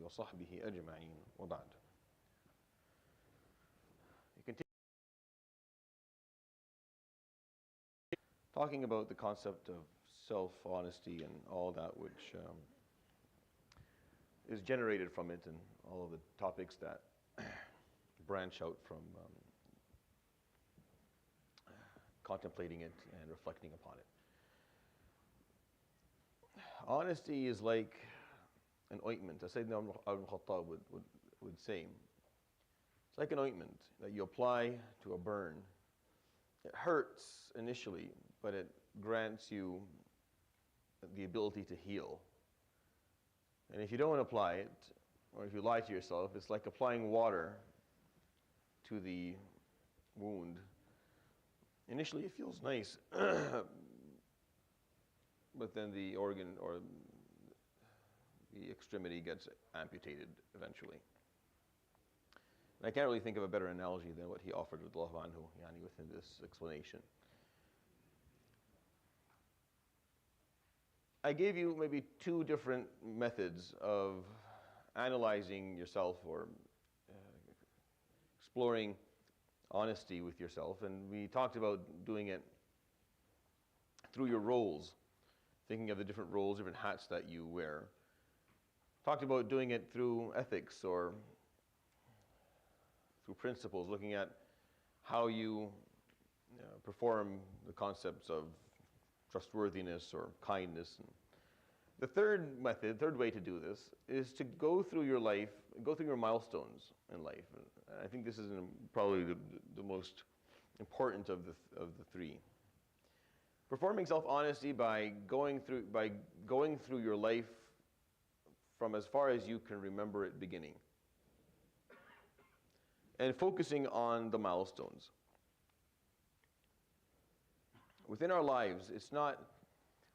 وصحبه أجمعين وبعد. You continue talking about the concept of self-honesty and all that which is generated from it, and all of the topics that branch out from contemplating it and reflecting upon it. Honesty is like an ointment, as Sayyidina Umar ibn Khattab would say. It's like an ointment that you apply to a burn. It hurts initially, but it grants you the ability to heal. And if you don't apply it, or if you lie to yourself, it's like applying water to the wound. Initially it feels nice, but then the organ or the extremity gets amputated eventually. And I can't really think of a better analogy than what he offered with radiyallahu anhu, within this explanation. I gave you maybe two different methods of analyzing yourself or exploring honesty with yourself, and we talked about doing it through your roles, thinking of the different roles, different hats that you wear. Talked about doing it through ethics or through principles, looking at how you perform the concepts of trustworthiness or kindness. And the third way to do this is to go through your life, go through your milestones in life. And I think this is probably the most important of the three. Performing self-honesty by going through your life from as far as you can remember it beginning, and focusing on the milestones. Within our lives,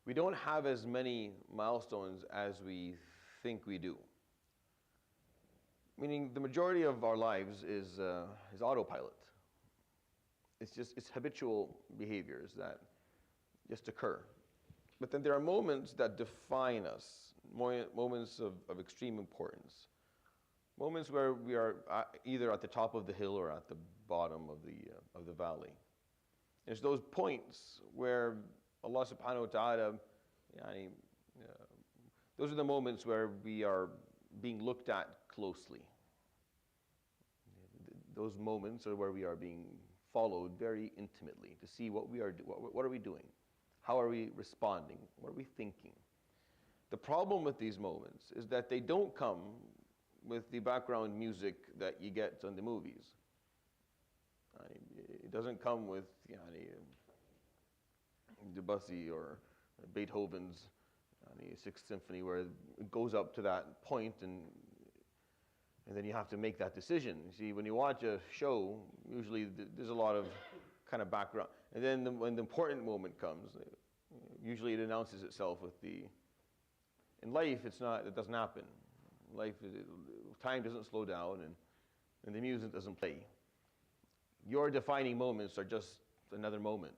we don't have as many milestones as we think we do. Meaning the majority of our lives is autopilot. It's habitual behaviors that just occur. But then there are moments that define us, moments of extreme importance. Moments where we are either at the top of the hill or at the bottom of the valley. It's those points where Allah subhanahu wa ta'ala, those are the moments where we are being looked at closely. Those moments are where we are being followed very intimately to see what are we doing? How are we responding? What are we thinking? The problem with these moments is that they don't come with the background music that you get on the movies. It doesn't come with Debussy or Beethoven's Sixth Symphony, where it goes up to that point and then you have to make that decision. You see, when you watch a show, usually there's a lot of kind of background. And then when the important moment comes, usually it announces itself with in life, it doesn't happen. Life, time doesn't slow down and the music doesn't play. Your defining moments are just another moment.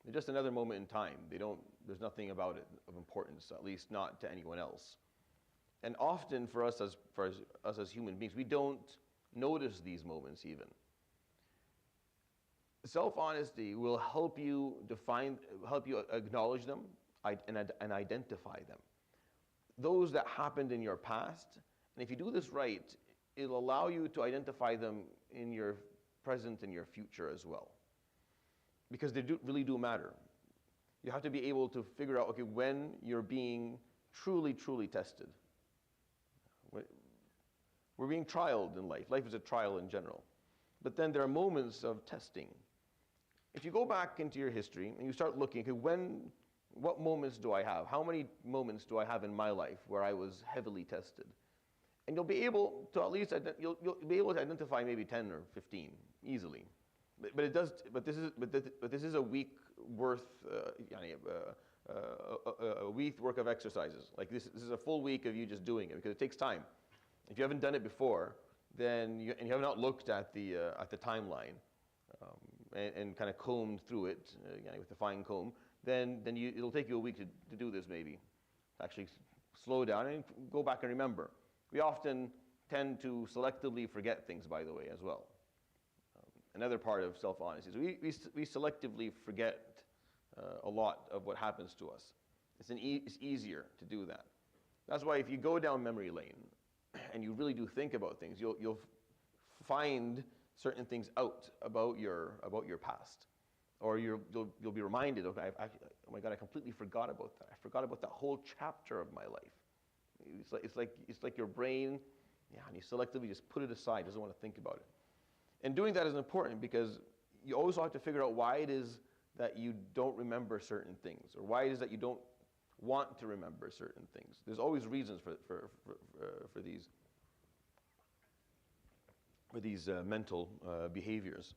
They're just another moment in time. There's nothing about it of importance, at least not to anyone else. And often for us as human beings, we don't notice these moments even. Self-honesty will help you acknowledge them and identify them. Those that happened in your past, and if you do this right, it'll allow you to identify them in your present and your future as well. Because they really do matter. You have to be able to figure out, okay, when you're being truly, truly tested. We're being trialed in life. Life is a trial in general. But then there are moments of testing. If you go back into your history and you start looking, okay, what moments do I have? How many moments do I have in my life where I was heavily tested? And you'll be able to at least you'll be able to identify maybe 10 or 15 easily. But this is a week worth a week worth of exercises. Like this is a full week of you just doing it because it takes time. If you haven't done it before, then you have not looked at the timeline and kind of combed through it with a fine comb, then it'll take you a week to do this maybe. Actually slow down and go back and remember. We often tend to selectively forget things, by the way, as well. Another part of self-honesty is we selectively forget a lot of what happens to us. It's easier to do that. That's why if you go down memory lane and you really do think about things, you'll find certain things out about your past, or you'll be reminded of, oh my God, I completely forgot about that. I forgot about that whole chapter of my life. It's like your brain, and you selectively just put it aside, doesn't want to think about it. And doing that is important because you always have to figure out why it is that you don't remember certain things, or why it is that you don't want to remember certain things. There's always reasons for these mental behaviors.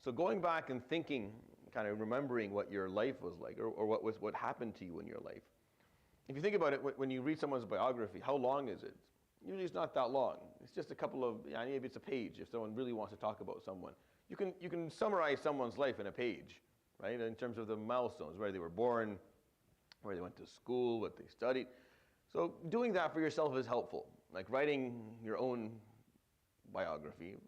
So going back and thinking, kind of remembering what your life was like, or what happened to you in your life. If you think about it, when you read someone's biography, how long is it? Usually it's not that long. It's just a couple of, maybe it's a page if someone really wants to talk about someone. You can summarize someone's life in a page, right? In terms of the milestones, where they were born, where they went to school, what they studied. So doing that for yourself is helpful. Like writing your own biography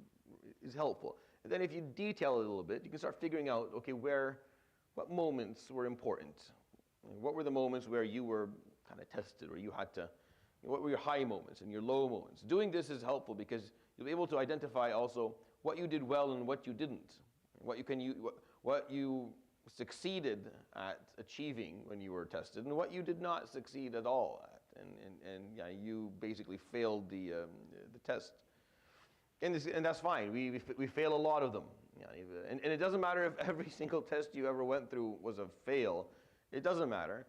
is helpful. And then if you detail it a little bit, you can start figuring out, okay, what moments were important? What were the moments where you were kind of tested, or you had to, what were your high moments and your low moments? Doing this is helpful because you'll be able to identify also what you did well and what you didn't, what you succeeded at achieving when you were tested, and what you did not succeed at all at, and you basically failed the test. And that's fine. We fail a lot of them, and it doesn't matter if every single test you ever went through was a fail. It doesn't matter.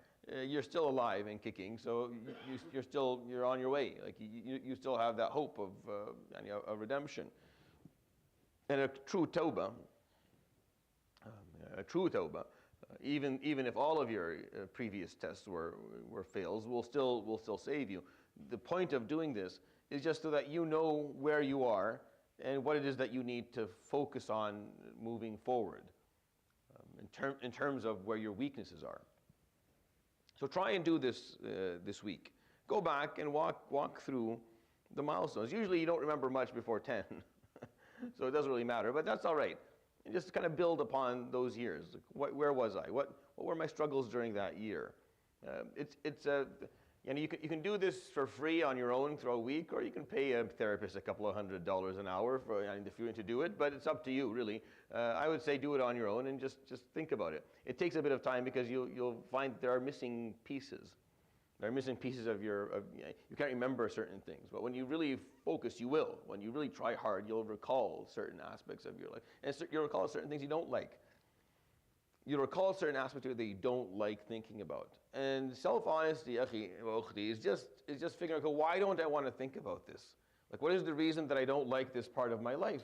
You're still alive and kicking, so you're on your way. Like you still have that hope of a redemption. And a true tawbah, even if all of your previous tests were fails, will still save you. The point of doing this is just so that you know where you are and what it is that you need to focus on moving forward, in terms of where your weaknesses are. So try and do this this week. Go back and walk through the milestones. Usually you don't remember much before 10, so it doesn't really matter, but that's all right. And just kind of build upon those years. Where was I? What were my struggles during that year? You can do this for free on your own through a week, or you can pay a therapist a couple of $100 an hour if you're to do it. But it's up to you, really. I would say do it on your own and just think about it. It takes a bit of time because you'll find there are missing pieces. There are missing pieces of you can't remember certain things. But when you really focus, you will. When you really try hard, you'll recall certain aspects of your life. And you'll recall certain things you don't like. You'll recall certain aspects of it that you don't like thinking about. And self-honesty, is just figuring out, why don't I want to think about this? Like, what is the reason that I don't like this part of my life?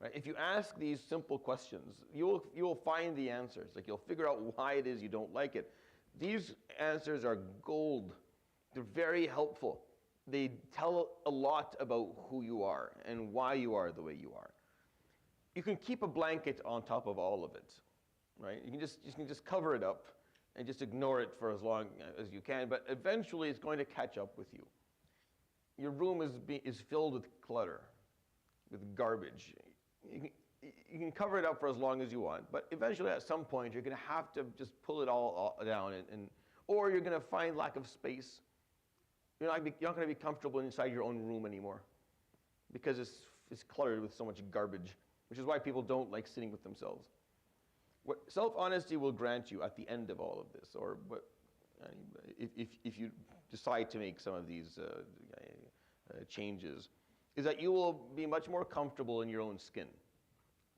Right? If you ask these simple questions, you'll find the answers. Like, you'll figure out why it is you don't like it. These answers are gold. They're very helpful. They tell a lot about who you are and why you are the way you are. You can keep a blanket on top of all of it, right? You can just cover it up and just ignore it for as long as you can, but eventually it's going to catch up with you. Your room is filled with clutter, with garbage. You can cover it up for as long as you want, but eventually at some point you're going to have to just pull it all down, or you're going to find lack of space. You're not going to be comfortable inside your own room anymore because it's cluttered with so much garbage, which is why people don't like sitting with themselves. What self-honesty will grant you at the end of all of this, or if you decide to make some of these changes, is that you will be much more comfortable in your own skin,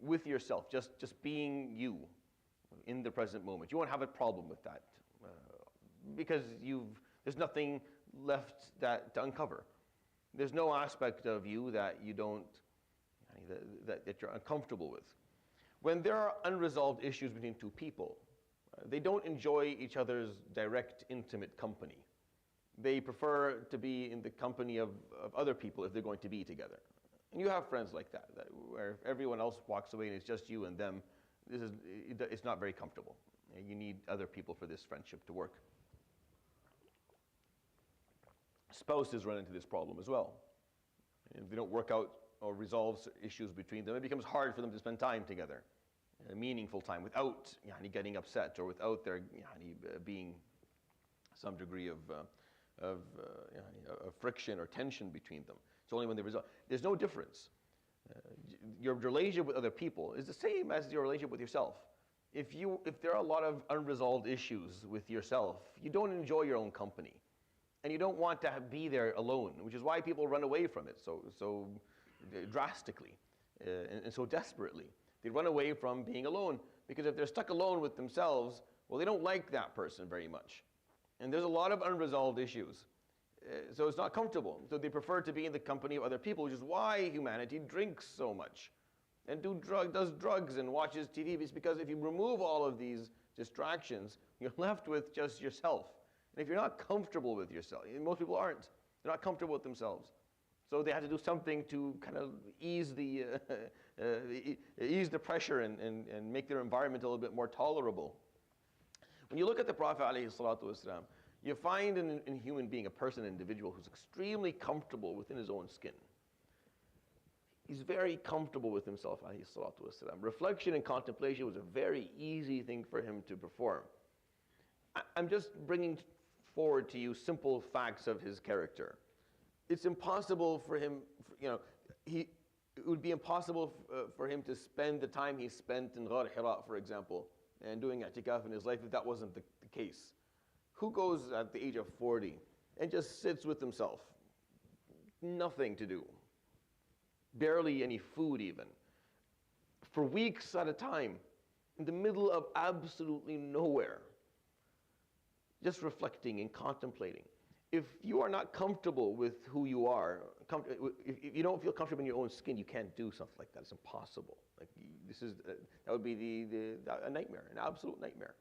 with yourself, just being you in the present moment. You won't have a problem with that because there's nothing left to uncover. There's no aspect of you that you don't, that you're uncomfortable with. When there are unresolved issues between two people, they don't enjoy each other's direct, intimate company. They prefer to be in the company of other people if they're going to be together. And you have friends like that where if everyone else walks away and it's just you and them, it's not very comfortable. You need other people for this friendship to work. Spouses run into this problem as well. And if they don't work out or resolve issues between them, it becomes hard for them to spend time together, meaningful time, without getting upset or without there being some degree of friction or tension between them. It's only when they resolve. There's no difference. Your relationship with other people is the same as your relationship with yourself. If there are a lot of unresolved issues with yourself, you don't enjoy your own company. And you don't want to be there alone, which is why people run away from it so drastically and so desperately. They run away from being alone because if they're stuck alone with themselves, well, they don't like that person very much. And there's a lot of unresolved issues. So it's not comfortable. So they prefer to be in the company of other people, which is why humanity drinks so much and does drugs and watches TV. It's because if you remove all of these distractions, you're left with just yourself. And if you're not comfortable with yourself, and most people aren't, they're not comfortable with themselves. So they had to do something to kind of ease the pressure and make their environment a little bit more tolerable. When you look at the Prophet ﷺ, you find in a human being, a person, an individual who's extremely comfortable within his own skin. He's very comfortable with himself, ﷺ. Reflection and contemplation was a very easy thing for him to perform. I'm just bringing forward to you simple facts of his character. It's impossible for him, it would be impossible for him to spend the time he spent in Ghar Hira, for example, and doing i'tikaf in his life if that wasn't the case. Who goes at the age of 40 and just sits with himself? Nothing to do. Barely any food even. For weeks at a time, in the middle of absolutely nowhere. Just reflecting and contemplating. If you are not comfortable with who you are, if you don't feel comfortable in your own skin, you can't do something like that. It's impossible. Like that would be a nightmare, an absolute nightmare.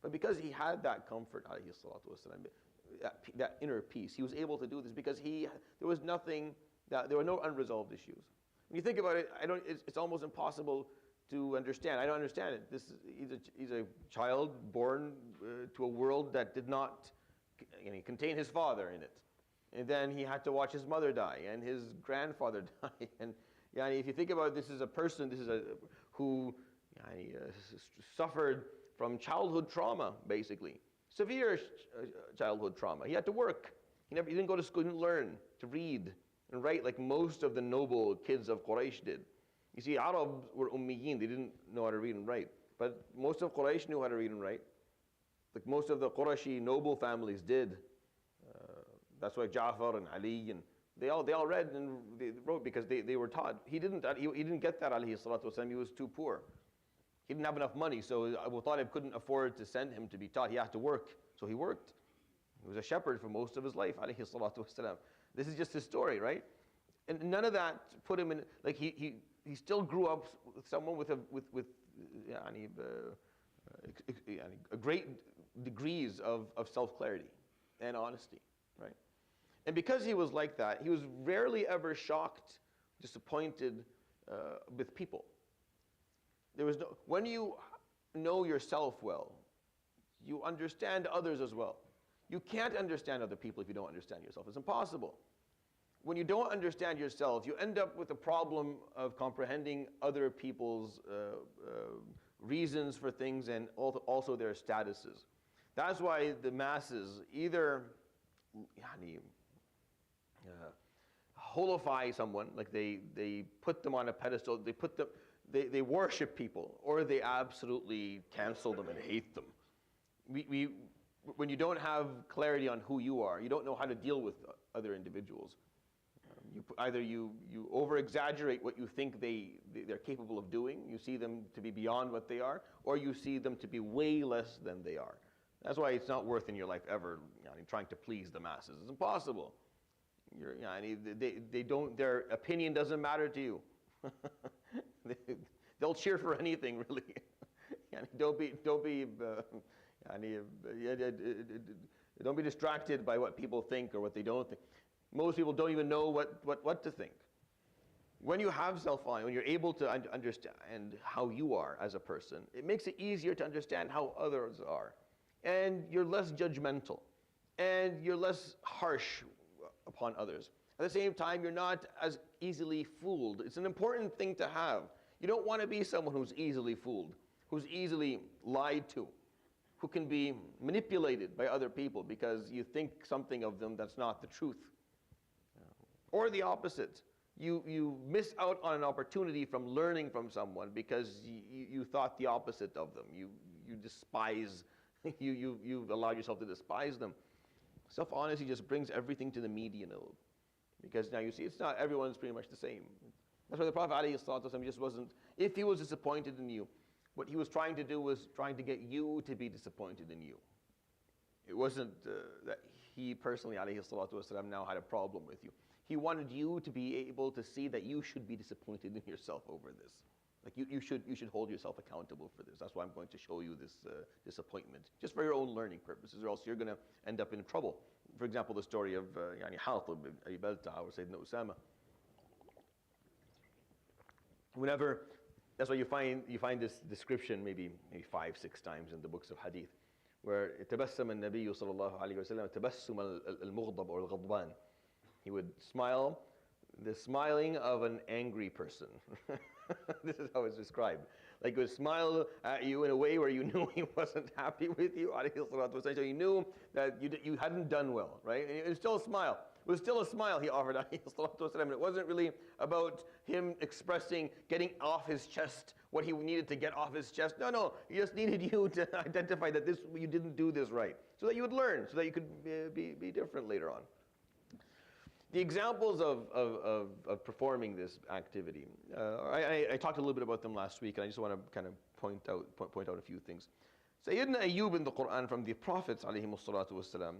But because he had that comfort, alayhi salatu wasalam, that inner peace, he was able to do this because there was nothing, there were no unresolved issues. When you think about it, it's almost impossible to understand. I don't understand it. He's a child born to a world that did not contain his father in it. And then he had to watch his mother die and his grandfather die. And if you think about it, this is a person who suffered from childhood trauma, basically. Severe childhood trauma. He had to work. He didn't go to school, he didn't learn to read and write like most of the noble kids of Quraysh did. You see, Arabs were ummiyin, they didn't know how to read and write. But most of Quraysh knew how to read and write. Like most of the Qurayshi noble families did. That's why Ja'far and Ali, and they all read and they wrote because they were taught. He didn't get that, alayhi salatu wasalam. He was too poor. He didn't have enough money, so Abu Talib couldn't afford to send him to be taught. He had to work, so he worked. He was a shepherd for most of his life, alayhi salatu wasalam. This is just his story, right? And none of that put him in, like he still grew up with someone with great degrees of self-clarity and honesty, right? And because he was like that, he was rarely ever shocked, disappointed with people. When you know yourself well, you understand others as well. You can't understand other people if you don't understand yourself. It's impossible. When you don't understand yourself, you end up with a problem of comprehending other people's reasons for things and also their statuses. That's why the masses either holify someone, like they put them on a pedestal, they worship people, or they absolutely cancel them and hate them. When you don't have clarity on who you are, you don't know how to deal with other individuals. Either you over-exaggerate what you think they're capable of doing, you see them to be beyond what they are, or you see them to be way less than they are. That's why it's not worth in your life ever trying to please the masses. It's impossible. Their opinion doesn't matter to you. They'll cheer for anything, really. Don't be distracted by what people think or what they don't think. Most people don't even know what to think. When you have self-knowledge, when you're able to understand how you are as a person, it makes it easier to understand how others are. And you're less judgmental. And you're less harsh upon others. At the same time, you're not as easily fooled. It's an important thing to have. You don't want to be someone who's easily fooled, who's easily lied to, who can be manipulated by other people because you think something of them that's not the truth. Or the opposite. You miss out on an opportunity from learning from someone because you thought the opposite of them. You despise, you've allowed yourself to despise them. Self-honesty just brings everything to the median. Because now you see, it's not, everyone's pretty much the same. That's why the Prophet ﷺ just wasn't, if he was disappointed in you, what he was trying to do was trying to get you to be disappointed in you. It wasn't that he personally, ﷺ, now had a problem with you. He wanted you to be able to see that you should be disappointed in yourself over this. Like you should hold yourself accountable for this. That's why I'm going to show you this disappointment, just for your own learning purposes, or else you're going to end up in trouble. For example, the story of Halaqah ibn Malik or Sayyidina Usama. Whenever, that's why you find this description maybe 5-6 times in the books of hadith, where تبسم النبي صلى الله عليه وسلم تبسم المغضب or الغضبان. He would smile, the smiling of an angry person. This is how it's described. Like he would smile at you in a way where you knew he wasn't happy with you. So you knew that you hadn't done well, right? And it was still a smile. It was still a smile he offered. And it wasn't really about him expressing, getting off his chest what he needed to get off his chest. No, he just needed you to identify that you didn't do this right, so that you would learn, so that you could be different later on. The examples of performing this activity, I talked a little bit about them last week, and I just want to kind of point out a few things. Sayyidina Ayyub in the Quran from the Prophets ﷺ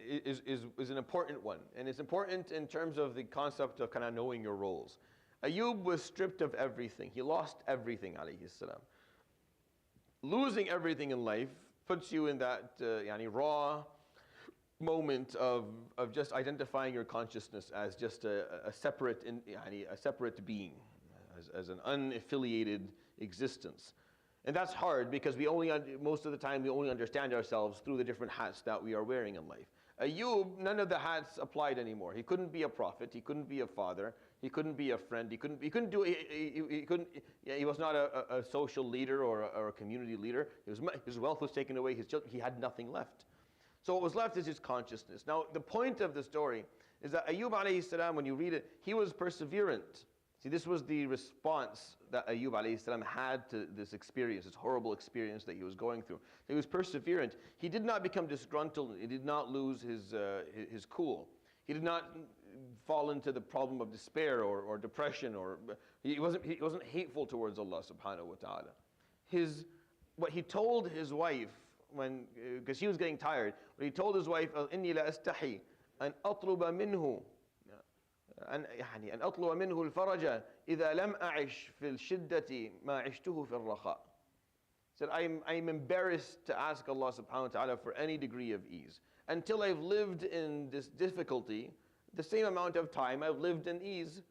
is an important one, and it's important in terms of the concept of kind of knowing your roles. Ayyub was stripped of everything. He lost everything alayhi salam. Losing everything in life puts you in that raw moment of just identifying your consciousness as just a separate being, as an unaffiliated existence. And that's hard because most of the time we only understand ourselves through the different hats that we are wearing in life. Ayyub, none of the hats applied anymore. He couldn't be a prophet, he couldn't be a father, he couldn't be a friend, he was not a social leader or a community leader. His wealth was taken away, he had nothing left. So what was left is his consciousness. Now, the point of the story is that Ayyub alayhi salam, when you read it, he was perseverant. See, this was the response that Ayyub alayhi salam had to this experience, this horrible experience that he was going through. He was perseverant. He did not become disgruntled. He did not lose his cool. He did not fall into the problem of despair or depression, or he wasn't hateful towards Allah subhanahu wa ta'ala. What he told his wife, because she was getting tired, when he told his wife, إِنِّي لَأَسْتَحِي أَنْ أَطْلُبَ مِنْهُ أن أطلب منه الفرج إذا لم أعش في الشدة ما عشته في الرخاء. Said, I'm embarrassed to ask Allah subhanahu wa ta'ala for any degree of ease until I've lived in this difficulty the same amount of time I've lived in ease.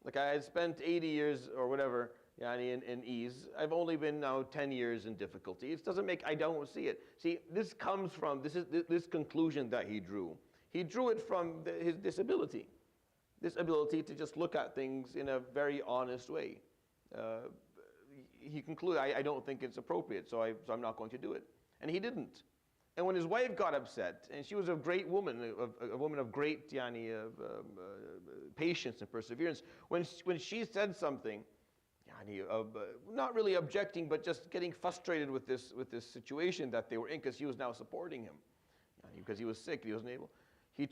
Like I had spent 80 years or whatever in ease. I've only been now 10 years in difficulty. It doesn't make, I don't see it. See, this comes from, this conclusion that he drew. He drew it from his disability. This ability to just look at things in a very honest way. He concluded, I don't think it's appropriate, so I'm not going to do it. And he didn't. And when his wife got upset, and she was a great woman, a woman of great patience and perseverance, when she said something, not really objecting, but just getting frustrated with this situation that they were in, because she was now supporting him, because he was sick, he wasn't able. He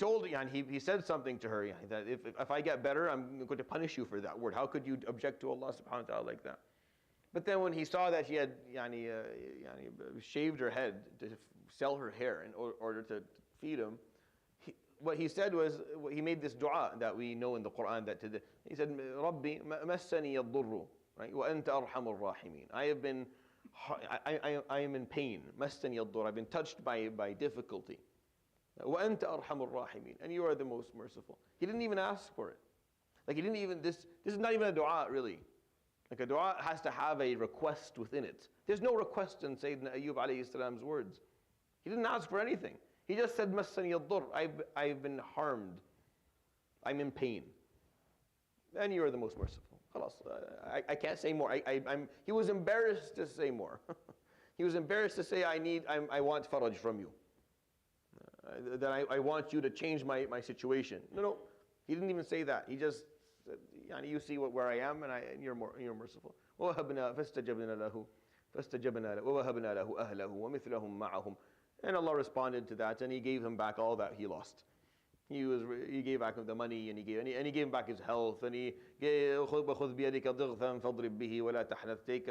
said something to her, that if I get better, I'm going to punish you for that word. How could you object to Allah subhanahu wa ta'ala like that? But then when he saw that she had shaved her head to sell her hair in order to feed him, what he said was, he made this dua that we know in the Quran, that he said, Rabbi massani yadurru, right? Wa anta arhamur rahimin. I am in pain. Massani yadurru. I've been touched by difficulty. وَأَنْتَ أَرْحَمُ الرَّاحِمِينَ. And you are the most merciful. He didn't even ask for it. Like he didn't even, this is not even a dua really. Like a dua has to have a request within it. There's no request in Sayyidina Ayyub alayhi salam's words. He didn't ask for anything. He just said, Massani al-dur, I've been harmed. I'm in pain. And you are the most merciful. Khalas, I can't say more. He was embarrassed to say more. He was embarrassed to say, I want faraj from you. That I want you to change my situation. No, he didn't even say that. He just said, you see where I am, and you're merciful. And Allah responded to that, and He gave him back all that he lost. He gave back the money, and he gave him back his health, and he gave take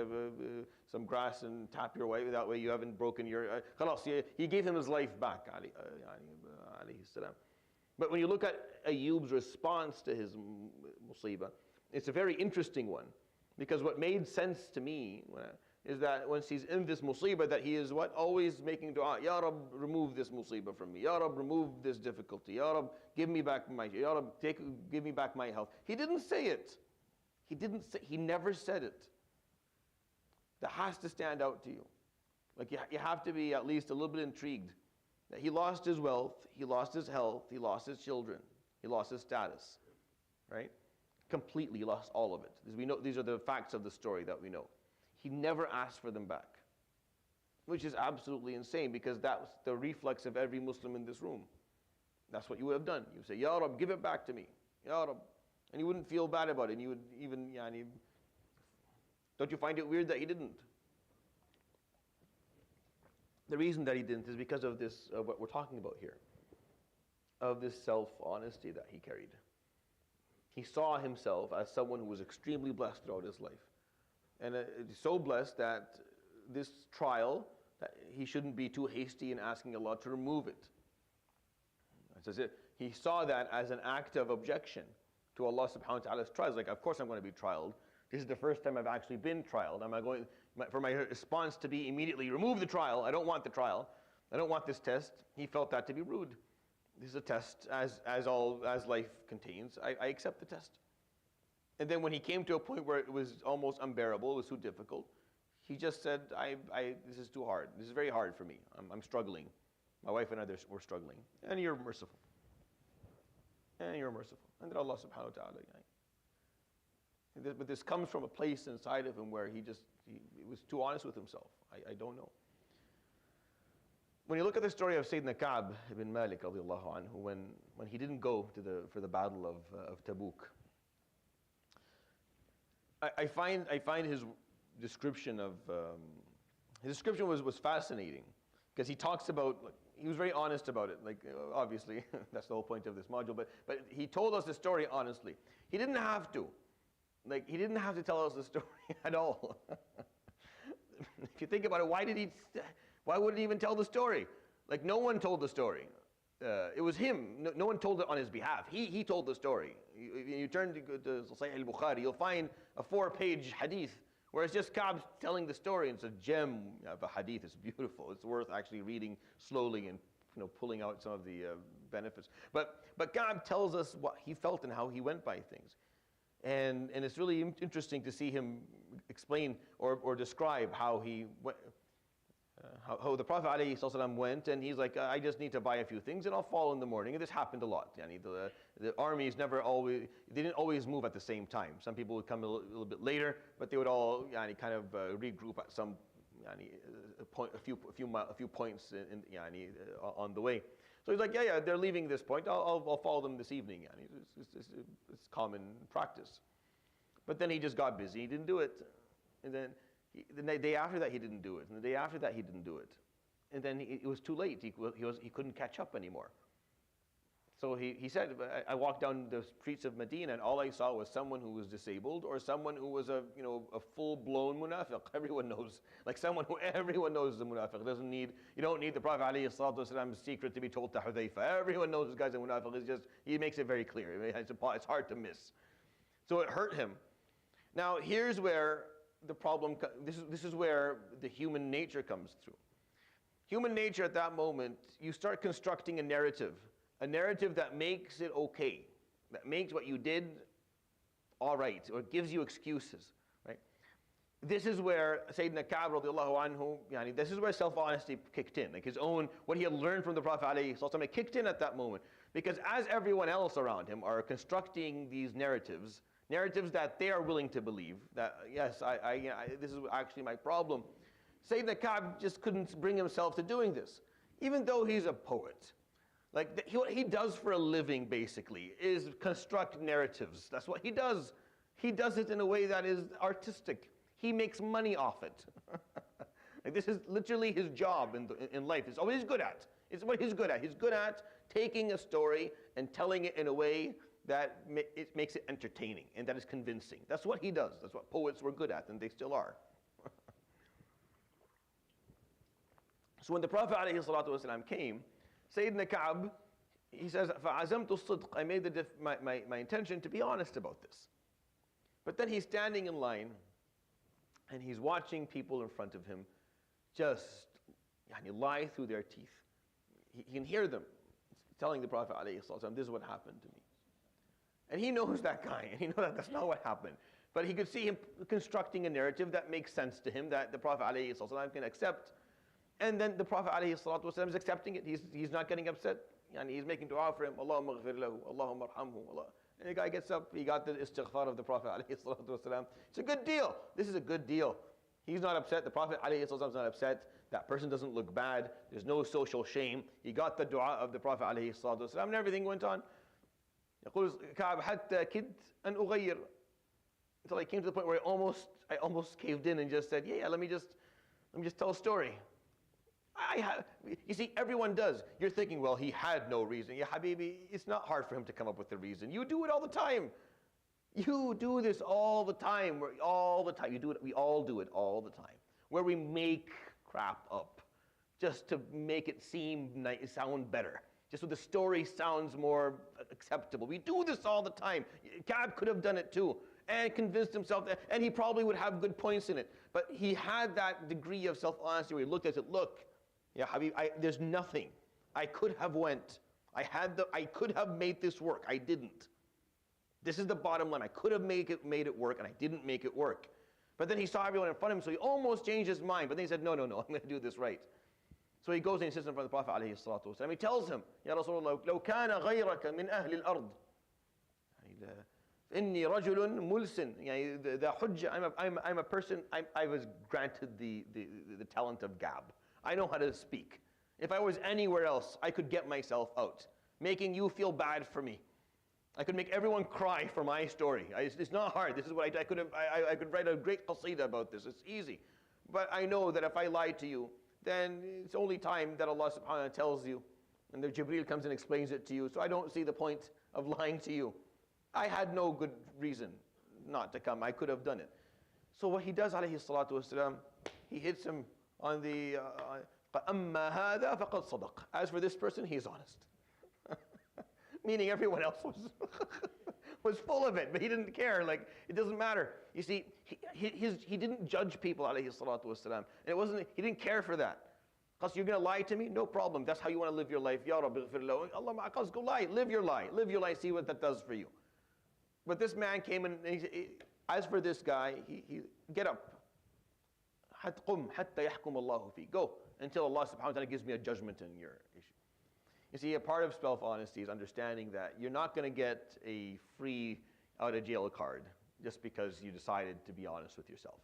some grass and tap your wife. That way you haven't broken your. He gave him his life back. But when you look at Ayyub's response to his musibah, it's a very interesting one, because what made sense to me is that once he's in this musibah, that he is what? Always making dua. Ya Rab, remove this musibah from me. Ya Rab, remove this difficulty. Ya Rab, give me back Ya Rab, give me back my health. He didn't say it. He never said it. That has to stand out to you. Like you have to be at least a little bit intrigued. That he lost his wealth, he lost his health, he lost his children, he lost his status. Right? Completely, he lost all of it. As we know, these are the facts of the story that we know. He never asked for them back, which is absolutely insane, because that's the reflex of every Muslim in this room. That's what you would have done. You would say, Ya Rab, give it back to me. Ya Rab. And you wouldn't feel bad about it. And you would even, don't you find it weird that he didn't? The reason that he didn't is because of this, what we're talking about here, of this self-honesty that he carried. He saw himself as someone who was extremely blessed throughout his life. And so blessed that this trial, that he shouldn't be too hasty in asking Allah to remove it. He saw that as an act of objection to Allah subhanahu wa ta'ala's trials. Like, of course I'm going to be trialed. This is the first time I've actually been trialed. Am I going, for my response to be immediately, remove the trial. I don't want the trial. I don't want this test. He felt that to be rude. This is a test, as life contains. I accept the test. And then when he came to a point where it was almost unbearable, it was too difficult, he just said, this is too hard. This is very hard for me. I'm struggling. My wife and others were struggling. And you're merciful. And you're merciful. And then Allah subhanahu wa ta'ala. But this comes from a place inside of him where he was too honest with himself. I don't know. When you look at the story of Sayyidina Kaab ibn Malik, radiallahu anhu, when he didn't go for the battle of Tabuk, I find his description was fascinating, because he talks about, he was very honest about it. Like, obviously, that's the whole point of this module. But he told us the story honestly. He didn't have to. Like, he didn't have to tell us the story at all. If you think about it, why would he even tell the story? Like, no one told the story. It was him. No one told it on his behalf. He told the story. You turn to Sahih al-Bukhari, you'll find a 4-page hadith where it's just Kaab telling the story. And it's a gem of a hadith. It's beautiful. It's worth actually reading slowly and pulling out some of the benefits. But Kaab tells us what he felt and how he went by things. And it's really interesting to see him explain or describe how he went. How the Prophet ﷺ went, and he's like, I just need to buy a few things and I'll fall in the morning. And this happened a lot. The armies they didn't always move at the same time. Some people would come a little bit later, but they would all kind of regroup at some a few points on the way. So he's like, yeah, they're leaving this point. I'll follow them this evening. It's common practice. But then he just got busy. He didn't do it. And then the day after that, he didn't do it. And the day after that, he didn't do it. And then it was too late. He couldn't catch up anymore. So he said, I walked down the streets of Medina, and all I saw was someone who was disabled, or someone who was a full-blown munafiq. Everyone knows, like someone who everyone knows is a munafiq. You don't need the Prophet ﷺ's secret to be told to Hudayfa. Everyone knows this guy's a munafiq. He makes it very clear. It's hard to miss. So it hurt him. Now here's where the problem, this is where the human nature comes through. Human nature at that moment, you start constructing a narrative that makes it okay, that makes what you did all right, or gives you excuses, right? this is where Sayyidina Kaab radiallahu anhu, this is where self-honesty kicked in. Like his own, what he had learned from the Prophet alayhi salatu wasalam, it kicked in at that moment. Because as everyone else around him are constructing these narratives that they are willing to believe, that yes, this is actually my problem, Sayyidina Kaab just couldn't bring himself to doing this. Even though he's a poet. Like what he does for a living basically is construct narratives. That's what he does. He does it in a way that is artistic. He makes money off it. Like this is literally his job in life. It's what he's good at. It's what he's good at. He's good at taking a story and telling it in a way that it makes it entertaining and that is convincing. That's what he does. That's what poets were good at, and they still are. So when the Prophet ﷺ came, Sayyidina Kaab, he says, فَعَزَمْتُ الصِّدْقِ, I made my intention to be honest about this. But then he's standing in line, and he's watching people in front of him just lie through their teeth. He can hear them telling the Prophet ﷺ, this is what happened to me. And he knows that guy, and he knows that that's not what happened. But he could see him constructing a narrative that makes sense to him, that the Prophet ﷺ can accept. And then the Prophet ﷺ is accepting it. He's not getting upset. And he's making dua for him. Allahumma ghfir lahu, Allahumma arhamhu. And the guy gets up, he got the istighfar of the Prophet ﷺ. It's a good deal. This is a good deal. He's not upset. The Prophet ﷺ is not upset. That person doesn't look bad. There's no social shame. He got the dua of the Prophet ﷺ, and everything went on. يقول كعب حتى كدت أن أغير, until I came to the point where I almost caved in and just said, yeah, let me just tell a story. You see, everyone does. You're thinking, well, he had no reason. Yeah, Habibi, it's not hard for him to come up with a reason. You do it all the time. You do this all the time. All the time. You do it. We all do it all the time. Where we make crap up just to make it sound better. Just so the story sounds more acceptable. We do this all the time. Kaab could have done it too and convinced himself that, and he probably would have good points in it. But he had that degree of self-honesty where he looked at it, look, yeah, Habib, there's nothing. I could have went. I could have made this work. I didn't. This is the bottom line. I could have made it work, and I didn't make it work. But then he saw everyone in front of him, so he almost changed his mind. But then he said, no, I'm going to do this right. So he goes and he sits in front of the Prophet ﷺ. He tells him, Ya Rasulullah, لو كان غيرك من أهل الأرض إني رجل ملسن. The hujjah, I'm a person, I was granted the talent of gab. I know how to speak. If I was anywhere else, I could get myself out, making you feel bad for me. I could make everyone cry for my story. It's not hard. This is what I could write a great qasida about this. It's easy. But I know that if I lie to you, then it's only time that Allah subhanahu wa ta'ala tells you, and the Jibreel comes and explains it to you. So I don't see the point of lying to you. I had no good reason not to come. I could have done it. So what he does, alayhi salatu wasalam, he hits him on the فَأَمَّا هَذَا فَقَدْ صَدَقَ. As for this person, he's honest. Meaning everyone else was full of it, but he didn't care. Like, it doesn't matter. You see, he didn't judge people, alayhi salatu wasalam. And he didn't care for that. Because you're going to lie to me? No problem. That's how you want to live your life. Ya Rabbi ghfir lahu. Allah ma'akaz, go lie. Live your lie. Live your lie. See what that does for you. But this man came and as for this guy, he get up. قُمْ حَتَّى يَحْكُمَ اللَّهُ فِيكَ. Go until Allah subhanahu wa ta'ala gives me a judgment in your issue. You see, a part of self-honesty is understanding that you're not going to get a free out-of-jail card just because you decided to be honest with yourself.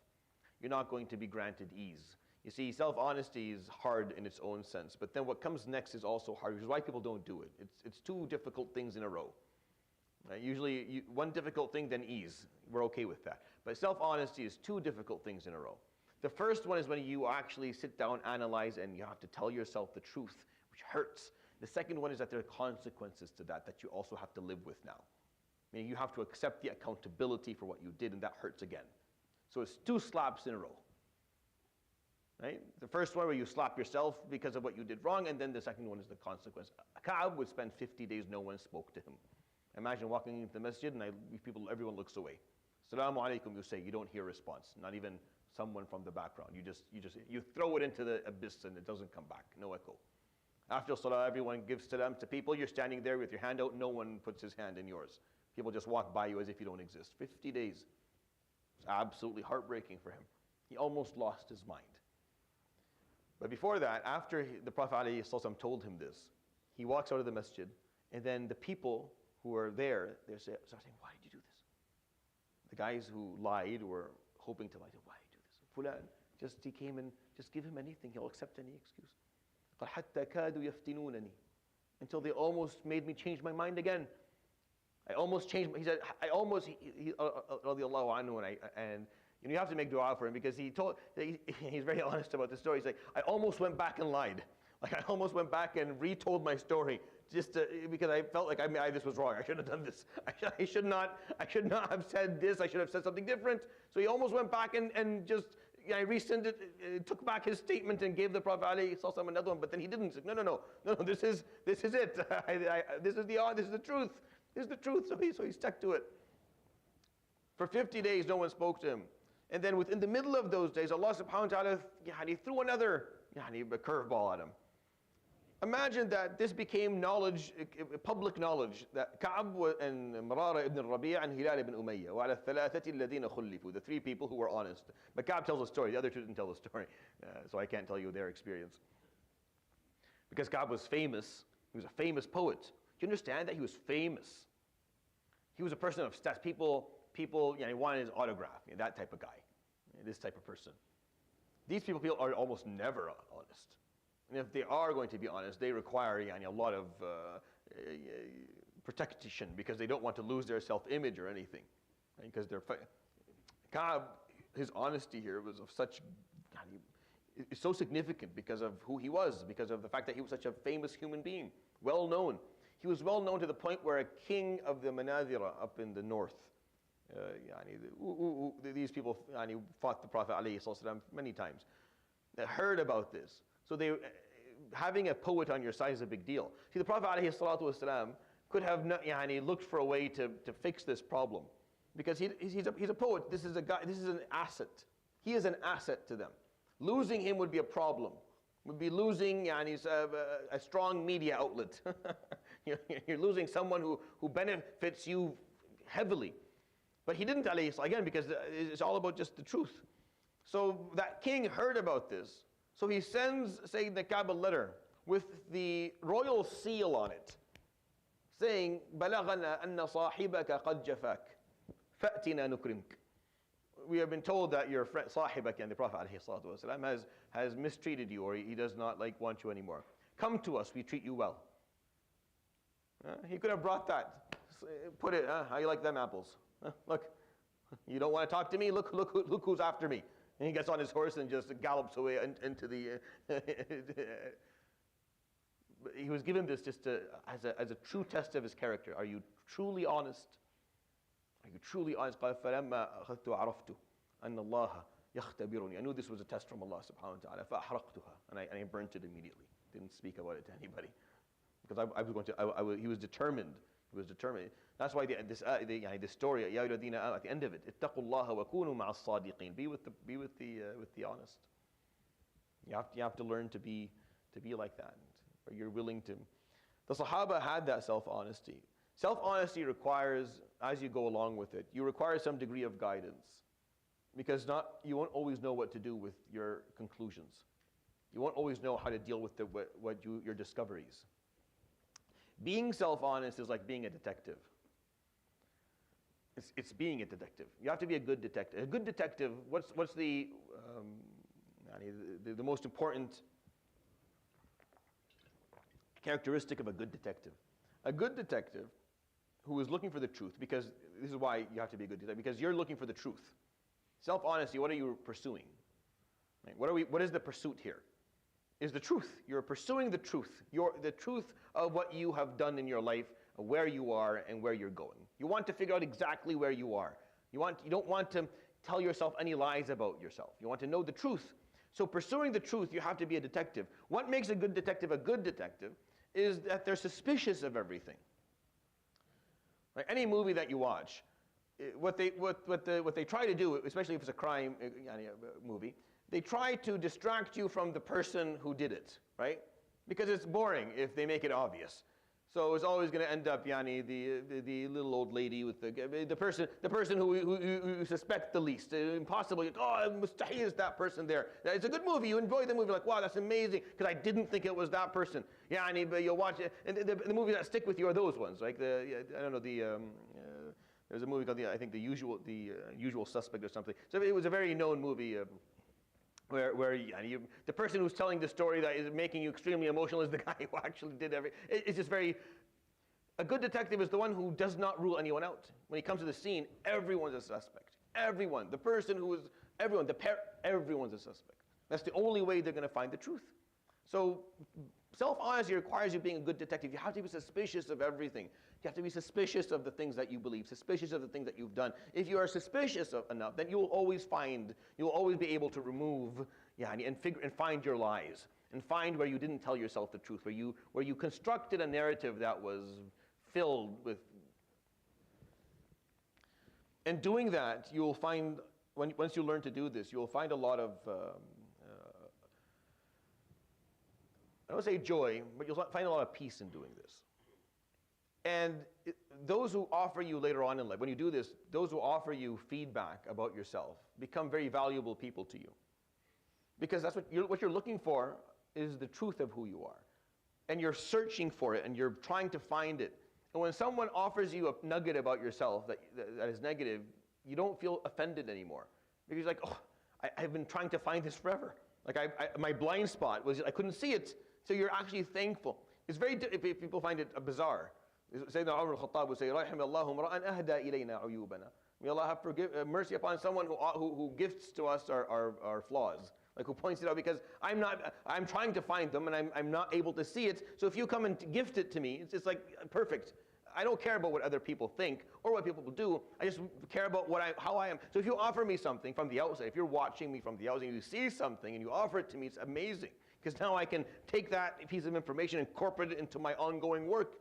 You're not going to be granted ease. You see, self-honesty is hard in its own sense, but then what comes next is also hard, which is why people don't do it. It's two difficult things in a row. Usually, one difficult thing, then ease. We're okay with that. But self-honesty is two difficult things in a row. The first one is when you actually sit down, analyze, and you have to tell yourself the truth, which hurts. The second one is that there are consequences to that you also have to live with now. Meaning you have to accept the accountability for what you did, and that hurts again. So it's two slaps in a row. Right? The first one where you slap yourself because of what you did wrong, and then the second one is the consequence. Kaab would spend 50 days, no one spoke to him. Imagine walking into the masjid and everyone looks away. Assalamu alaikum, you say, you don't hear a response, not even someone from the background. You throw it into the abyss and it doesn't come back, no echo. After salah, everyone gives salam to people. You're standing there with your hand out, no one puts his hand in yours. People just walk by you as if you don't exist. 50 days. It's absolutely heartbreaking for him. He almost lost his mind. But before that, after the Prophet ﷺ told him this, he walks out of the masjid, and then the people who are there, they start saying, why did you do this? The guys who lied were hoping to lie. Why did you do this? Fulan, he came and just give him anything, he'll accept any excuse. حَتَّى كَادُوا يَفْتِنُونَنِي, until they almost made me change my mind again. I almost changed, he said, radiallahu anhu, and you have to make dua for him, because he's very honest about the story. He's like, I almost went back and lied. Like, I almost went back and retold my story, because I felt like this was wrong. I shouldn't have done this. I should not have said this. I should have said something different. So he almost went back and just rescinded, took back his statement and gave the Prophet ﷺ another one. But then he didn't. He said, no. This is it. This is the truth. This is the truth. So he stuck to it. For 50 days, no one spoke to him. And then within the middle of those days, Allah subhanahu wa ta'ala threw another curveball at him. Imagine that this became knowledge, public knowledge, that Kaab and Marara ibn Rabi' and Hilal ibn Umayyah, وَعَلَى الثَّلَاثَةِ الَّذِينَ خُلِّفُوا, the three people who were honest. But Kaab tells a story, the other two didn't tell the story, so I can't tell you their experience. Because Kaab was famous, he was a famous poet. Do you understand that he was famous? He was a person of stats. People wanted his autograph, that type of guy, this type of person. These people are almost never honest. And if they are going to be honest, they require a lot of protection, because they don't want to lose their self-image or anything. Right? Because Kaab, his honesty here was of such, it's so significant because of who he was, because of the fact that he was such a famous human being, well known. He was well known to the point where a king of the Manazira up in the north, these people fought the Prophet ﷺ many times, heard about this. So having a poet on your side is a big deal. See, the Prophet ﷺ could have looked for a way to fix this problem, because he's a poet. This is a guy. This is an asset. He is an asset to them. Losing him would be a problem. Would be losing a strong media outlet. You're losing someone who benefits you heavily. But he didn't, again, because it's all about just the truth. So that king heard about this. So he sends Sayyidina Kaab a letter with the royal seal on it, saying, بَلَغَنَا أَنَّ صَاحِبَكَ قَدْ جَفَاكَ فَأْتِنَا نُكْرِمْكَ. We have been told that your friend, Sahibak, and the Prophet ﷺ, has mistreated you, or he does not want you anymore. Come to us, we treat you well. He could have brought that. Put it, how you like them apples? Look, you don't want to talk to me? Look who's after me. And he gets on his horse and just gallops away into the... He was given this just as a true test of his character. Are you truly honest? Are you truly honest? قال فلما أخذت عرفت أن الله يختبرني. I knew this was a test from Allah subhanahu wa ta'ala. فأحرقتها. And I burnt it immediately. Didn't speak about it to anybody. Because he was determined. He was determined. That's why this story, يا أيها الذين آمنوا, at the end of it, اتقوا الله وكونوا مع الصادقين. Be with the honest. You have to learn to be like that. Or you're willing to. The Sahaba had that self-honesty. Self-honesty requires, as you go along with it, you require some degree of guidance. Because you won't always know what to do with your conclusions. You won't always know how to deal with your discoveries. Being self-honest is like being a detective. It's being a detective. You have to be a good detective. A good detective, what's the most important characteristic of a good detective? A good detective who is looking for the truth, because this is why you have to be a good detective, because you're looking for the truth. Self-honesty, what are you pursuing? Right? What is the pursuit here? Is the truth. You're pursuing the truth. The truth of what you have done in your life, where you are and where you're going. You want to figure out exactly where you are. You don't want to tell yourself any lies about yourself. You want to know the truth. So pursuing the truth, you have to be a detective. What makes a good detective is that they're suspicious of everything. Right? Any movie that you watch, what they try to do, especially if it's a crime movie, they try to distract you from the person who did it, right? Because it's boring if they make it obvious. So it's always going to end up, the little old lady with the person who you suspect the least. Impossible. Oh, mustahil is that person there. It's a good movie. You enjoy the movie. Like, wow, that's amazing, because I didn't think it was that person. But you'll watch it, and the movies that stick with you are those ones. Like there's a movie called the Usual Suspect or something. So it was a very known movie. Where the person who's telling the story that is making you extremely emotional is the guy who actually did everything. It's just a good detective is the one who does not rule anyone out. When he comes to the scene, everyone's a suspect. Everyone. The person who is, everyone, everyone's a suspect. That's the only way they're going to find the truth. So self-honesty requires you being a good detective. You have to be suspicious of everything. You have to be suspicious of the things that you believe, suspicious of the things that you've done. If you are suspicious enough, then you'll always be able to remove, and find your lies, and find where you didn't tell yourself the truth, where you constructed a narrative that was filled with. And doing that, you'll find, once you learn to do this, you'll find a lot of, I don't say joy, but you'll find a lot of peace in doing this. And those who offer you later on in life, when you do this, those who offer you feedback about yourself become very valuable people to you. Because that's what you're looking for is the truth of who you are. And you're searching for it, and you're trying to find it. And when someone offers you a nugget about yourself that is negative, you don't feel offended anymore. Because you're like, oh, I've been trying to find this forever. Like my blind spot was I couldn't see it. So you're actually thankful. It's very, people find it bizarre. Sayyidina Umar al-Khattab would say, رَحِمَ اللَّهُ مْرَأً أَهْدَى إِلَيْنَا عُيُوبَنَا. May Allah have mercy upon someone who gifts to us our flaws. Like who points it out, because I'm trying to find them and I'm not able to see it. So if you come and gift it to me, it's like perfect. I don't care about what other people think or what people do. I just care about how I am. So if you offer me something from the outside, if you're watching me from the outside and you see something and you offer it to me, it's amazing. Because now I can take that piece of information and incorporate it into my ongoing work.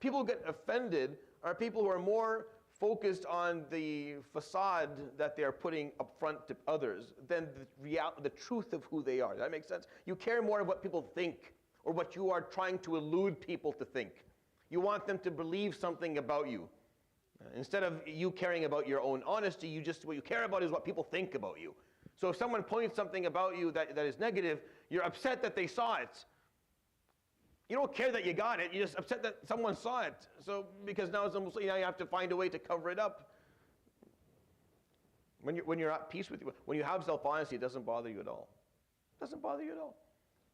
People who get offended are people who are more focused on the facade that they're putting up front to others than the truth of who they are. Does that make sense? You care more of what people think or what you are trying to elude people to think. You want them to believe something about you. Instead of you caring about your own honesty, what you care about is what people think about you. So if someone points something about you that is negative, you're upset that they saw it. You don't care that you got it, you're just upset that someone saw it. So, because now you have to find a way to cover it up. When you're at peace with you, when you have self-honesty, it doesn't bother you at all. It doesn't bother you at all.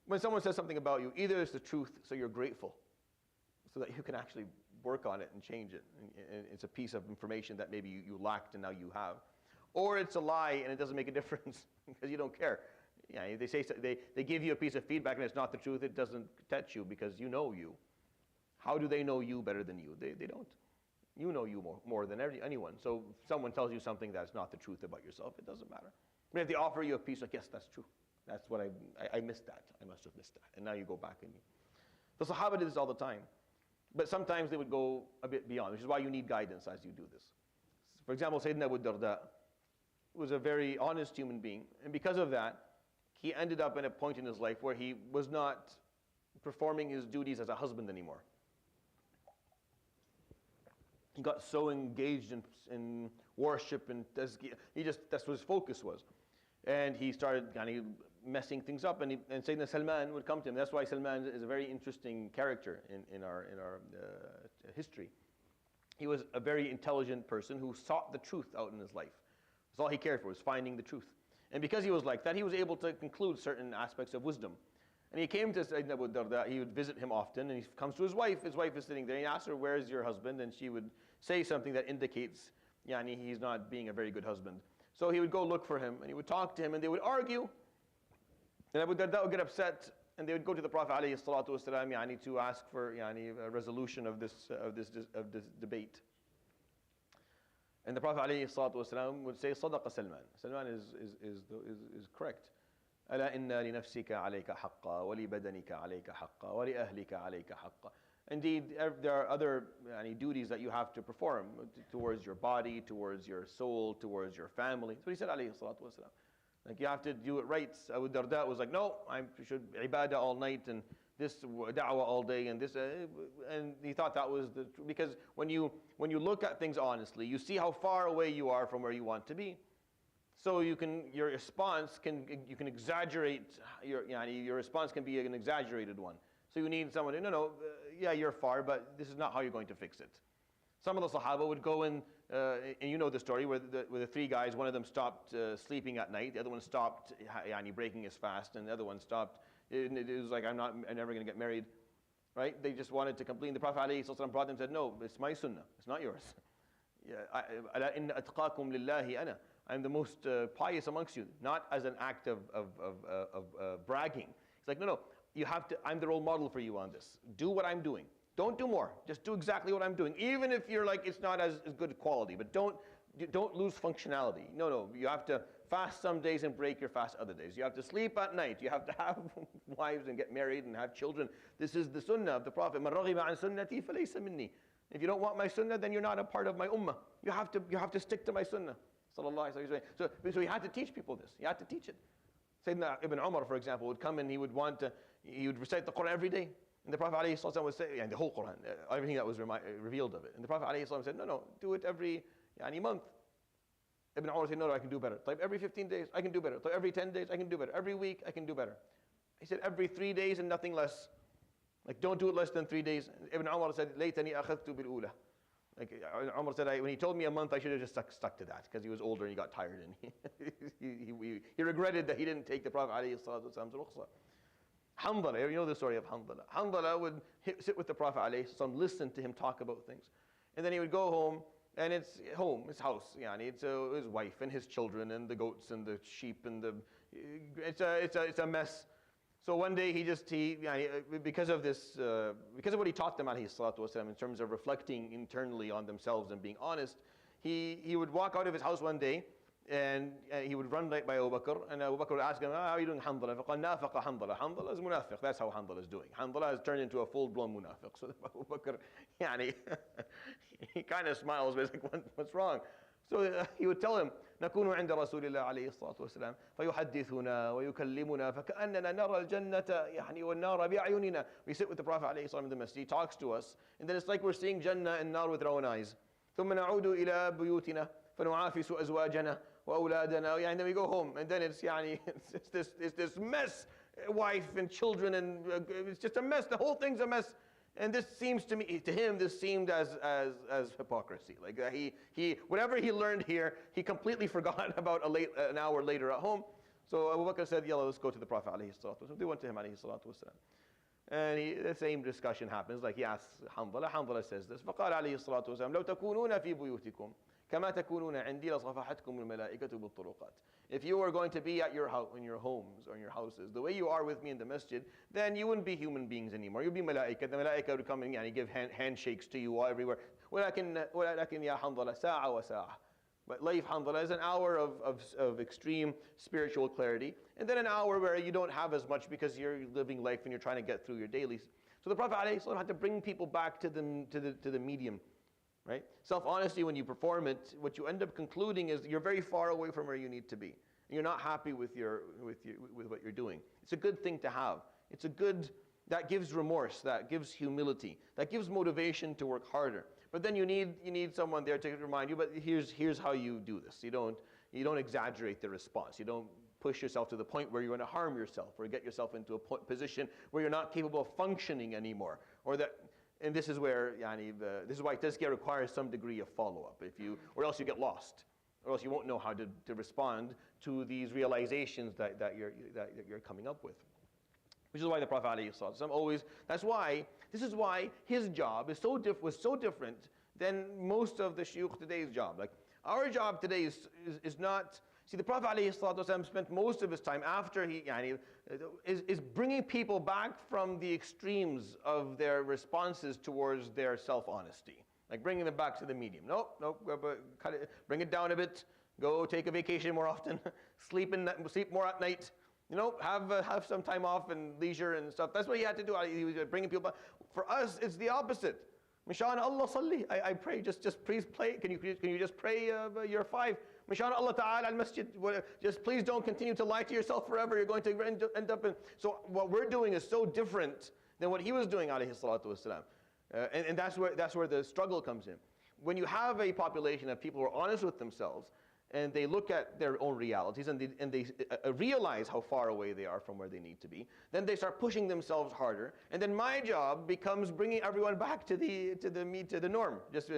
When someone says something about you, either it's the truth, so you're grateful, so that you can actually work on it and change it. And it's a piece of information that maybe you lacked and now you have. Or it's a lie and it doesn't make a difference because you don't care. They give you a piece of feedback and it's not the truth, it doesn't touch you because you know you. How do they know you better than you? They don't. You know you more than anyone. So if someone tells you something that's not the truth about yourself, it doesn't matter. But if they offer you a piece, like, yes, that's true. That's what I missed that. I must have missed that. And now you go back and the Sahaba did this all the time. But sometimes they would go a bit beyond, which is why you need guidance as you do this. For example, Sayyidina Abu Darda was a very honest human being. And because of that, he ended up at a point in his life where he was not performing his duties as a husband anymore. He got so engaged in worship and tazkiyah, that's what his focus was. And he started messing things up, and Sayyidina Salman would come to him. That's why Salman is a very interesting character in our history. He was a very intelligent person who sought the truth out in his life. That's all he cared for, was finding the truth. And because he was like that, he was able to conclude certain aspects of wisdom. And he came to Sayyidina Abu Darda, he would visit him often, and he comes to his wife is sitting there, and he asks her, where's your husband? And she would say something that indicates, he's not being a very good husband. So he would go look for him, and he would talk to him, and they would argue. And Abu Darda would get upset, and they would go to the Prophet ﷺ, to ask for a resolution of this debate. And the Prophet ﷺ would say, صدق Salman. Salman is correct. ألا إن لنفسك عليك حقا ولبدنك عليك حقا ولأهلك عليك حقا. Indeed, there are other duties that you have to perform towards your body, towards your soul, towards your family. That's what he said, alayhi salatu wasalam. Like you have to do it right. Abu Darda was like, no, I should ibadah all night and this da'wah all day and this, and he thought that was the, because when you look at things honestly, you see how far away you are from where you want to be. So your response you can exaggerate, your response can be an exaggerated one. So you need someone to, no, yeah, you're far, but this is not how you're going to fix it. Some of the Sahaba would go in, and you know the story, where the three guys, one of them stopped sleeping at night, the other one stopped breaking his fast, and the other one stopped. It was like, I'm never going to get married, right? They just wanted to complain. The Prophet ﷺ brought them and said, no, it's my sunnah, it's not yours. إِنَّ أَتْقَاكُمْ لِلَّهِ أَنَا. I'm the most pious amongst you, not as an act of bragging. It's like, no, you have to, I'm the role model for you on this. Do what I'm doing. Don't do more. Just do exactly what I'm doing. Even if you're like, it's not as good quality, but don't lose functionality. No, you have to fast some days and break your fast other days. You have to sleep at night. You have to have wives and get married and have children. This is the sunnah of the Prophet. مَنْ رَغِبَ عَنْ سُنَّتِي فَلَيْسَ مِنِّي. If you don't want my sunnah, then you're not a part of my ummah. You have to stick to my sunnah. So he had to teach people this. He had to teach it. Sayyidina Ibn Umar, for example, would come and he would recite the Quran every day. And the Prophet ﷺ would say, and the whole Quran, everything that was revealed of it. And the Prophet ﷺ said, no, do it every month. Ibn Umar said, no, I can do better. Like every 15 days, I can do better. Like every 10 days, I can do better. Every week, I can do better. He said, every 3 days and nothing less. Like, don't do it less than 3 days. Ibn Umar said, لَيْتَنِي أَخَذْتُ بِالْأُولَى. Like Umar said, when he told me a month, I should have just stuck to that, because he was older and he got tired, and he regretted that he didn't take the Prophet ﷺ's rukhsah. Hanzala, you know the story of Hanzala. Hanzala would sit with the Prophet ﷺ, listen to him talk about things, and then he would go home, and it's his house, it's his wife and his children and the goats and the sheep and it's a mess. So one day because of what he taught them ﷺ in terms of reflecting internally on themselves and being honest, he would walk out of his house one day and he would run right by Abu Bakr, and Abu Bakr would ask him, how are you doing, Hanzala? فَقَالْ نَافَقَ Hanzala. Hanzala is munafiq. That's how Hanzala is doing. Hanzala has turned into a full-blown munafiq. So Abu Bakr, he kind of smiles, but he's like, what's wrong? So he would tell him, نكون عند رسول الله عليه الصلاة والسلام فيحدثنا ويكلمنا فكأننا نرى الجنة والنار بأعيننا. We sit with the Prophet عليه الصلاة والسلام in the masjid. He talks to us, and then it's like we're seeing Jannah and Nar with our own eyes. ثم نعود إلى بيوتنا فنعافس أزواجنا وأولادنا. And then we go home, and then it's this mess, wife and children, and it's just a mess. The whole thing's a mess. And this seems to him, this seemed as hypocrisy. Like he whatever he learned here, he completely forgot about an hour later at home. So Abu Bakr said, "Yalla, let's go to the Prophet alayhi salatu wasalam." They went to him alayhi salatu wasalam, and the same discussion happens. Like he asks Hanzala. Hanzala says this. فقال عليه الصلاة والسلام لو تكونون في بيوتكم كما تكونون عندي لصفحتكم الملائكة بالطرقات. If you were going to be at your house, in your homes or in your houses, the way you are with me in the masjid, then you wouldn't be human beings anymore. You'd be malaika. The malaika would come and give handshakes to you everywhere. ولكن يا حنظلة ساعة وساعة. But life, Hanzala, is an hour of extreme spiritual clarity, and then an hour where you don't have as much because you're living life and you're trying to get through your dailies. So the Prophet ﷺ had to bring people back to the medium. Right? Self-honesty, when you perform it, what you end up concluding is you're very far away from where you need to be. And you're not happy with what you're doing. It's a good thing to have. That gives remorse, that gives humility, that gives motivation to work harder. But then you need someone there to remind you, but here's how you do this. You don't exaggerate the response. You don't push yourself to the point where you're going to harm yourself or get yourself into a position where you're not capable of functioning anymore, and this is where, this is why Tazkiyah requires some degree of follow-up. Or else you get lost, or else you won't know how to respond to these realizations that you're coming up with. Which is why the Prophet ﷺ this is why his job was so different than most of the shuyukh today's job. Like our job today is not. See, the Prophet ﷺ spent most of his time after is bringing people back from the extremes of their responses towards their self-honesty. Like bringing them back to the medium. Nope, bring it down a bit. Go take a vacation more often. Sleep more at night. Have some time off and leisure and stuff. That's what he had to do. He was bringing people back. For us, it's the opposite. Mishana Allah salli. I pray. Just please pray. Can you just pray your 5? Mishana Allah Ta'ala al-Masjid. Just please don't continue to lie to yourself forever. You're going to end up in. So what we're doing is so different than what he was doing, alayhi salatu wasalam. And that's where the struggle comes in. When you have a population of people who are honest with themselves, and they look at their own realities, and they realize how far away they are from where they need to be, then they start pushing themselves harder, and then my job becomes bringing everyone back to the norm, just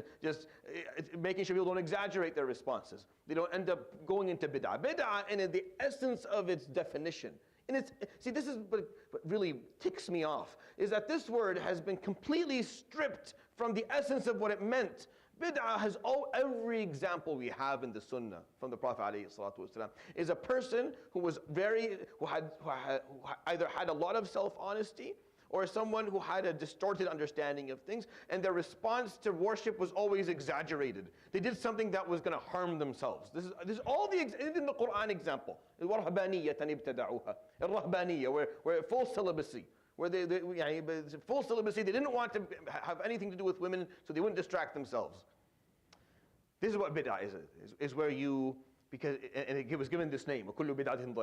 making sure people don't exaggerate their responses. They don't end up going into bid'ah. Bid'ah, and in the essence of its definition, and this is what really ticks me off, is that this word has been completely stripped from the essence of what it meant. Bid'ah has every example we have in the Sunnah from the Prophet ﷺ is a person who had either had a lot of self-honesty, or someone who had a distorted understanding of things, and their response to worship was always exaggerated. They did something that was going to harm themselves. This is all in the Quran example. Where full celibacy. Full celibacy, they didn't want to have anything to do with women, so they wouldn't distract themselves. This is what bid'ah is where you, and it was given this name,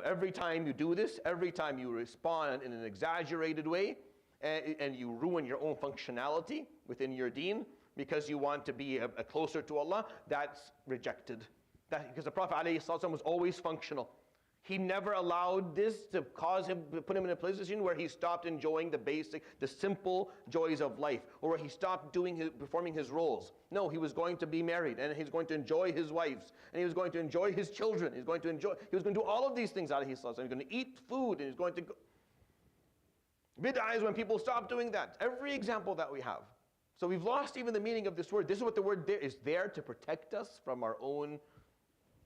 every time you do this, every time you respond in an exaggerated way, and you ruin your own functionality within your deen, because you want to be closer to Allah, that's rejected. Because the Prophet ﷺ was always functional. He never allowed this to put him in a position where he stopped enjoying the simple joys of life, or where he stopped performing his roles. No, he was going to be married, and he's going to enjoy his wives, and he was going to enjoy his children. He was going to do all of these things, alayhi salatu. He's going to eat food, and he's going to go. Bid'ah is when people stop doing that. Every example that we have. So we've lost even the meaning of this word. This is what the word is there to protect us from our own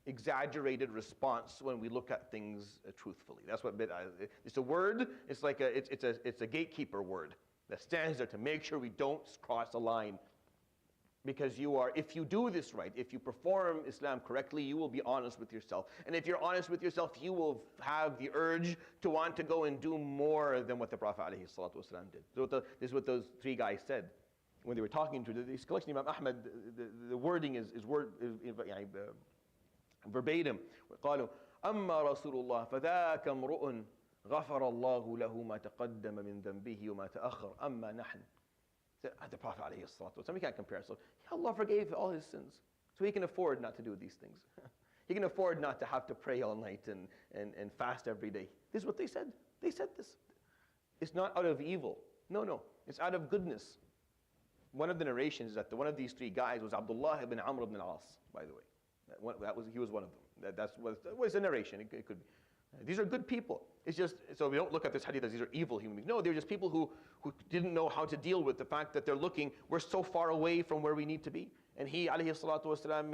exaggerated response when we look at things truthfully. That's what bid'ah is. It's a word. It's like it's a gatekeeper word that stands there to make sure we don't cross a line. Because if you do this right, if you perform Islam correctly, you will be honest with yourself. And if you're honest with yourself, you will have the urge to want to go and do more than what the Prophet ﷺ did. So this is what those three guys said when they were talking to this collection. Imam Ahmad, the wording is verbatim. قالوا أما رسول الله فذاك امرؤ غفر الله له ما تقدم من ذنبه وما تأخر أما نحن. The Prophet ﷺ, we can't compare ourselves. Allah forgave all his sins, so he can afford not to do these things. He can afford not to have to pray all night and fast every day. This is what they said. They said this. It's not out of evil. No. It's out of goodness. One of the narrations is that one of these three guys was Abdullah ibn Amr ibn al-As, by the way. He was one of them. That was a narration. It could be. These are good people. It's just, so we don't look at this hadith as these are evil human beings. No, they're just people who didn't know how to deal with the fact that we're so far away from where we need to be. And he, alayhi salatu wasalam,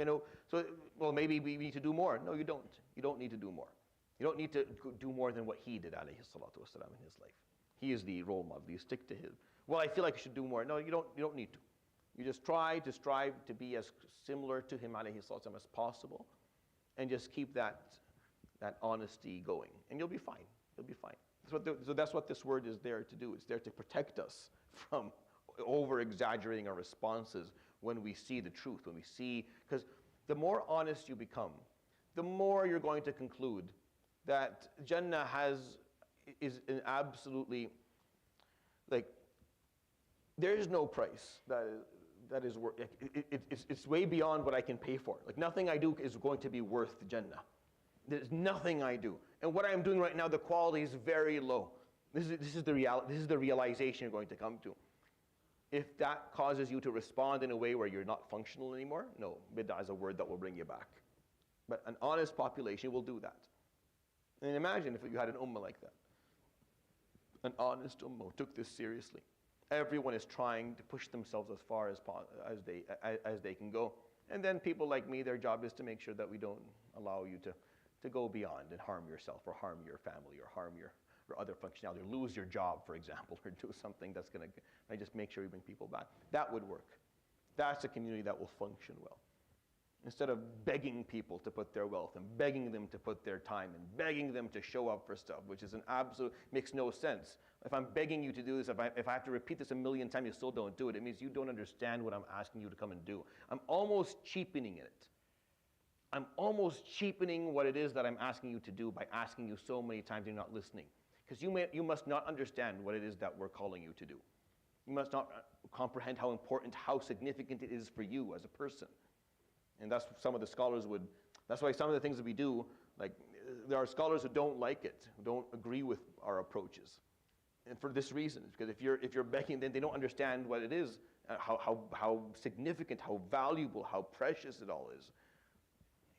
maybe we need to do more. No, you don't. You don't need to do more. You don't need to do more than what he did, alayhi salatu wasalam, in his life. He is the role model. You stick to him. Well, I feel like you should do more. No, you don't need to. You just strive to be as similar to him, alayhi salatu wasalam, as possible, and just keep that honesty going, and you'll be fine. You'll be fine. So that's what this word is there to do. It's there to protect us from over-exaggerating our responses when we see the truth, because the more honest you become, the more you're going to conclude that Jannah is an absolutely, there is no price that is worth. It's way beyond what I can pay for. Nothing I do is going to be worth Jannah. There's nothing I do. And what I'm doing right now, the quality is very low. This is the reality. This is the realization you're going to come to. If that causes you to respond in a way where you're not functional anymore, no, bid'ah is a word that will bring you back. But an honest population will do that. And imagine if you had an ummah like that. An honest ummah who took this seriously. Everyone is trying to push themselves as far as they can go. And then people like me, their job is to make sure that we don't allow you to go beyond and harm yourself or harm your family or harm your other functionality, or lose your job, for example, or do something that's going to just make sure we bring people back. That would work. That's a community that will function well. Instead of begging people to put their wealth and begging them to put their time and begging them to show up for stuff, which is makes no sense. If I'm begging you to do this, if I have to repeat this 1,000,000 times, you still don't do it, it means you don't understand what I'm asking you to come and do. I'm almost cheapening it. I'm almost cheapening what it is that I'm asking you to do by asking you so many times and you're not listening. Because you must not understand what it is that we're calling you to do. You must not comprehend how important, how significant it is for you as a person. And that's some of the scholars would, that's why some of the things that we do, like there are scholars who don't like it, who don't agree with our approaches. And for this reason, because if you're begging, then they don't understand what it is, how significant, how valuable, how precious it all is.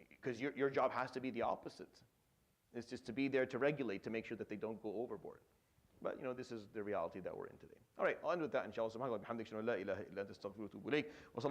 Because your job has to be the opposite. It's just to be there to regulate, to make sure that they don't go overboard. But this is the reality that we're in today. All right, I'll end with that, inshallah.